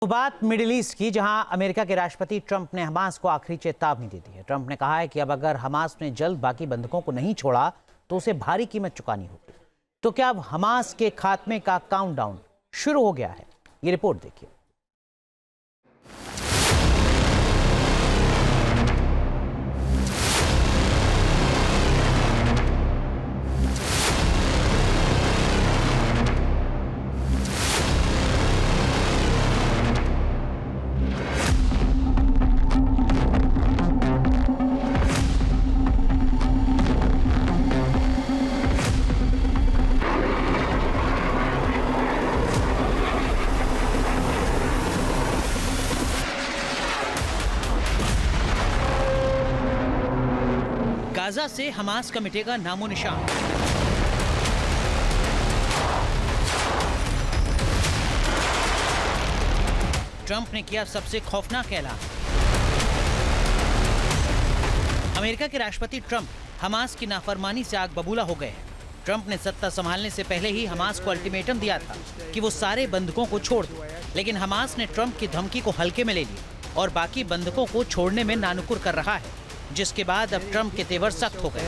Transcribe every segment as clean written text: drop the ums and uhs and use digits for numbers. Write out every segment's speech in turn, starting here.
तो बात middle east की, जहां अमेरिका के राष्ट्रपति ट्रंप ने हमास को आखिरी चेतावनी दे दी है। ट्रंप ने कहा है कि अब अगर हमास ने जल्द बाकी बंधकों को नहीं छोड़ा तो उसे भारी कीमत चुकानी होगी। तो क्या अब हमास के खात्मे का काउंटडाउन शुरू हो गया है? ये रिपोर्ट देखिए। गाजा से हमास का मिटेगा नामो निशान। ट्रंप ने किया सबसे खौफनाक ऐलान। अमेरिका के राष्ट्रपति ट्रंप हमास की नाफरमानी से आग बबूला हो गए हैं। ट्रंप ने सत्ता संभालने से पहले ही हमास को अल्टीमेटम दिया था कि वो सारे बंधकों को छोड़ दे, लेकिन हमास ने ट्रंप की धमकी को हल्के में ले लिया और बाकी बंधकों को छोड़ने में नानुकुर कर रहा है, जिसके बाद अब ट्रंप के तेवर सख्त हो गए।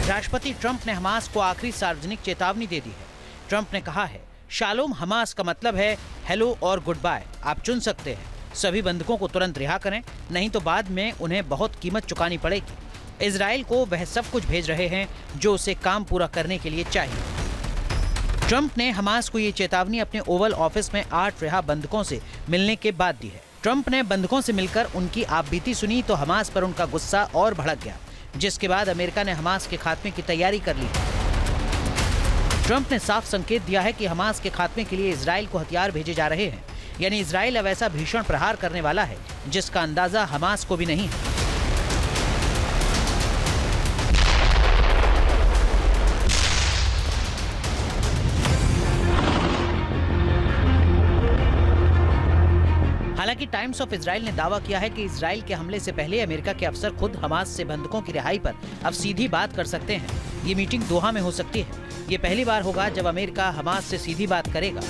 राष्ट्रपति ट्रंप ने हमास को आखिरी सार्वजनिक चेतावनी दे दी है। ट्रंप ने कहा है, शालोम हमास का मतलब है हेलो और गुड बाय। आप चुन सकते हैं। सभी बंधकों को तुरंत रिहा करें, नहीं तो बाद में उन्हें बहुत कीमत चुकानी पड़ेगी। इजराइल को वह सब कुछ भेज रहे हैं जो उसे काम पूरा करने के लिए चाहिए। ट्रंप ने हमास को ये चेतावनी अपने ओवल ऑफिस में 8 रिहा बंधकों से मिलने के बाद दी है। ट्रंप ने बंधकों से मिलकर उनकी आपबीती सुनी तो हमास पर उनका गुस्सा और भड़क गया, जिसके बाद अमेरिका ने हमास के खात्मे की तैयारी कर ली। ट्रंप ने साफ संकेत दिया है कि हमास के खात्मे के लिए इजराइल को हथियार भेजे जा रहे हैं, यानी इजराइल अब ऐसा भीषण प्रहार करने वाला है जिसका अंदाजा हमास को भी नहीं है। हालांकि टाइम्स ऑफ इजराइल ने दावा किया है कि इजराइल के हमले से पहले अमेरिका के अफसर खुद हमास से बंधकों की रिहाई पर अब सीधी बात कर सकते हैं। ये मीटिंग दोहा में हो सकती है। ये पहली बार होगा जब अमेरिका हमास से सीधी बात करेगा।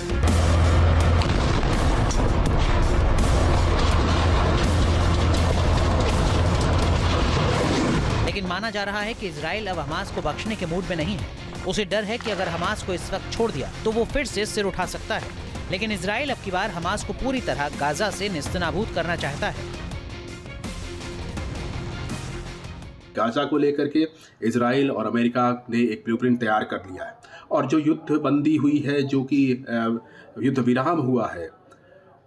लेकिन माना जा रहा है कि इजराइल अब हमास को बख्शने के मूड में नहीं है। उसे डर है कि अगर हमास को इस वक्त छोड़ दिया तो वो फिर से सिर उठा सकता है। लेकिन इजराइल अब की बार हमास को पूरी तरह गाजा से नेस्तनाबूद करना चाहता है। गाजा को लेकर के इजराइल और अमेरिका ने एक ब्लूप्रिंट तैयार कर लिया है और जो युद्ध बंदी हुई है, जो कि युद्ध विराम हुआ है,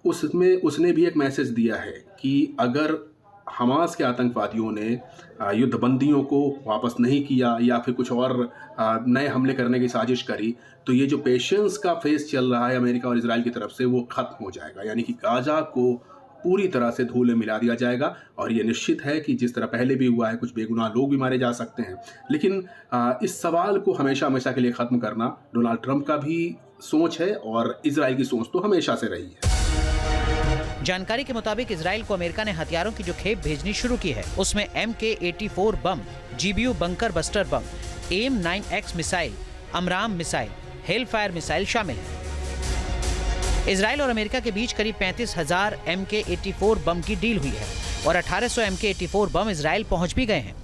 उसमें उसने भी एक मैसेज दिया है कि अगर हमास के आतंकवादियों ने युद्धबंदियों को वापस नहीं किया या फिर कुछ और नए हमले करने की साजिश करी तो ये जो पेशेंस का फेस चल रहा है अमेरिका और इजराइल की तरफ से वो खत्म हो जाएगा। यानी कि गाजा को पूरी तरह से धूल में मिला दिया जाएगा। और ये निश्चित है कि जिस तरह पहले भी हुआ है, कुछ बेगुनाह लोग भी मारे जा सकते हैं, लेकिन इस सवाल को हमेशा हमेशा के लिए ख़त्म करना डोनाल्ड ट्रंप का भी सोच है और इजराइल की सोच तो हमेशा से रही है। जानकारी के मुताबिक इजराइल को अमेरिका ने हथियारों की जो खेप भेजनी शुरू की है उसमें MK-84 bomb, GBU bunker buster bomb, AIM-9X missile, AMRAAM missile, hellfire missile शामिल है। इजराइल और अमेरिका के बीच करीब 35,000 MK-84 बम की डील हुई है और 1800 MK-84 बम इजराइल पहुंच भी गए हैं।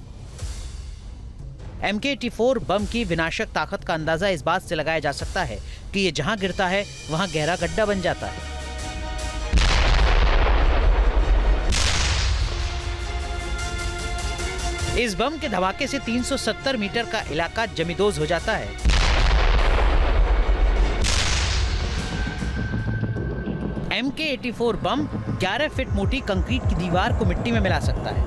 MK-84 बम की विनाशक ताकत का अंदाजा इस बात से लगाया जा सकता है कि ये जहां गिरता है वहां गहरा गड्ढा बन जाता है। इस बम के धमाके से 370 मीटर का इलाका जमींदोज हो जाता है। MK-84 बम 11 फीट मोटी कंक्रीट की दीवार को मिट्टी में मिला सकता है।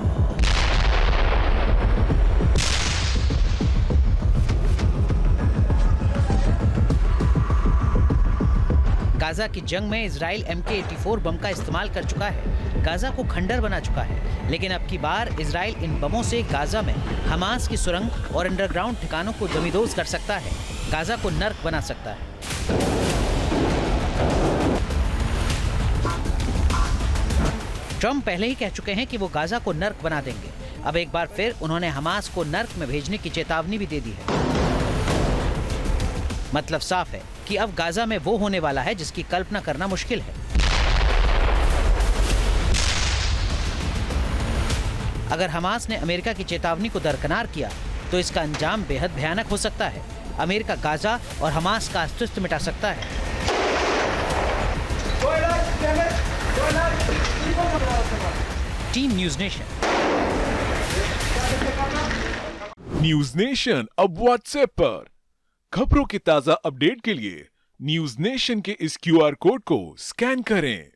गाजा की जंग में इजराइल MK-84 बम का इस्तेमाल कर चुका है, गाजा को खंडर बना चुका है। लेकिन अब की बार इजराइल इन बमों से गाजा में हमास की सुरंग और अंडरग्राउंड ठिकानों को जमींदोज कर सकता है, गाजा को नर्क बना सकता है। ट्रंप पहले ही कह चुके हैं कि वो गाजा को नर्क बना देंगे। अब एक बार फिर उन्होंने हमास को नर्क में भेजने की चेतावनी भी दे दी है। मतलब साफ है कि अब गाजा में वो होने वाला है जिसकी कल्पना करना मुश्किल है। अगर हमास ने अमेरिका की चेतावनी को दरकिनार किया तो इसका अंजाम बेहद भयानक हो सकता है। अमेरिका गाजा और हमास का अस्तित्व मिटा सकता है। Team news nation. News nation अब व्हाट्सएप पर। खबरों के ताजा अपडेट के लिए न्यूज नेशन के इस QR कोड को स्कैन करें।